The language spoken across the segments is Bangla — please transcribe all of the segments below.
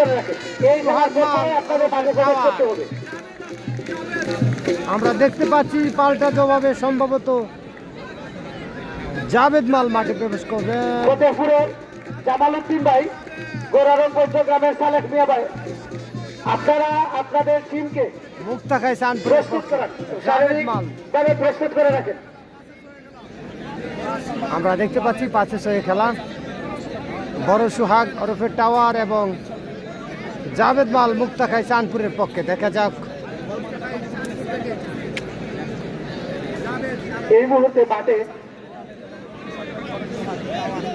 করে রাখেন। এই আপনাদের মাঝে প্রবেশ করতে হবে। আমরা দেখতে পাচ্ছি পাল্টা জবাবে সম্ভবত জাভেদ মাল মাঠে প্রবেশ করবে। ফতেপুরের জামাল উদ্দিন ভাই, গোরারং গ্রামের সালেক মিয়া ভাই, আপনারা আপনাদের টিমকে মুক্তা খাই প্রস্তুত করেন, শারীরিকভাবে প্রস্তুত করে রাখেন। আমরা দেখতে পাচ্ছি 5-6 খেলা বড় সুহাগ ওরফে টাওয়ার এবং জাভেদ মাল মুক্তা খাই চাঁদপুরের পক্ষে। দেখা যাক এই মুহূর্তে মাঠে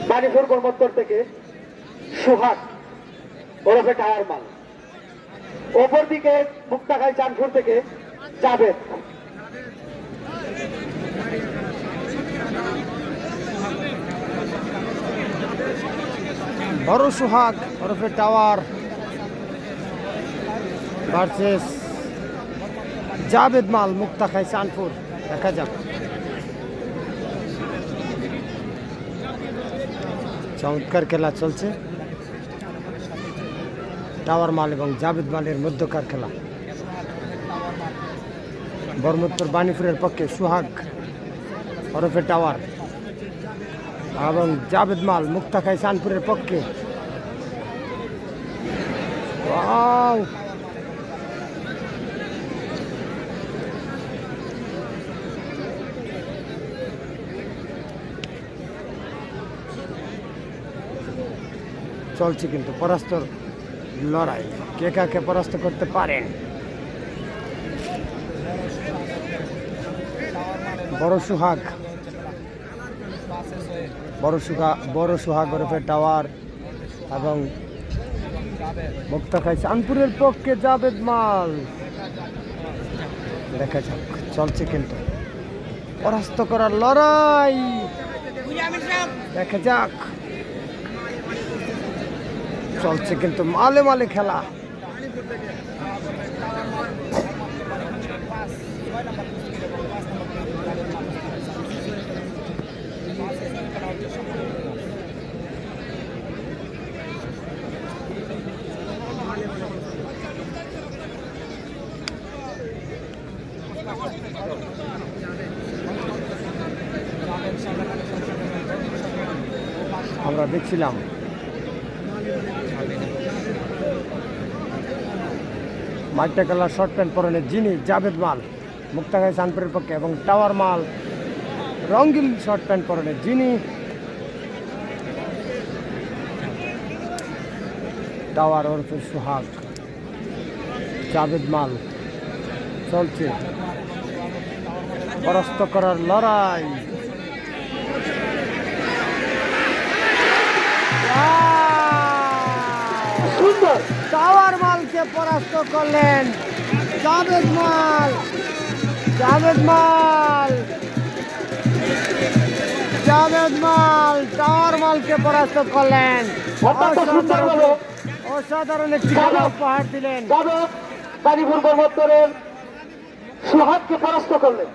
বাড়িপুর কর্মত্তর থেকে সুহাগ ওরফে টাওয়ার মাল, অপরদিকে মুক্তাখাই চাঁদপুর থেকে জাভেদ। বড় সুহাগ ওরফে টাওয়ার ভার্সেস জাভেদ মাল মুক্তা খাই চাঁদপুর। দেখা যাক চমৎকার খেলা চলছে টাওয়ার মাল এবং জাভেদ মালের মধ্যকার খেলা। বর্মোত্তর বাণীপুরের পক্ষে সুহাগ ওরফে টাওয়ার এবং জাভেদ মাল মুক্তা খাই চাঁদপুরের পক্ষে। ওয়াও, চলছে কিন্তু পরাস্তর লড়াই, কে কাকে পরাস্ত করতে পারেন। বড় সুহাগ ওরফে টাওয়ার এবং মুক্তা খাই চাঁদপুরের পক্ষে জাভেদ মাল। দেখা যাক চলছে কিন্তু পরাস্ত করার লড়াই। দেখা যাক চলছে কিন্তু মালে মালে খেলা। আমরা দেখছিলাম মাঠটা খেলা শর্ট প্যান্ট পরনে যিনি জাভেদ মাল মুক্তা খাই চাঁদপুরের পক্ষে এবং টাওয়ার মাল রঙিন শর্ট প্যান্ট পরনে যিনি টাওয়ার ওরফে সুহাগ জাভেদ মাল। চলছে পরাস্ত করার লড়াই। টাওয়ার মালকে পরাস্ত করলেন জাভেদ মাল। টাওয়ার মালকে পরাস্ত করলেন। অসাধারণ একটি খেলা উপহার দিলেন। বাড়িপুর কর্মোত্তরের সুহাগকে পরাস্ত করলেন।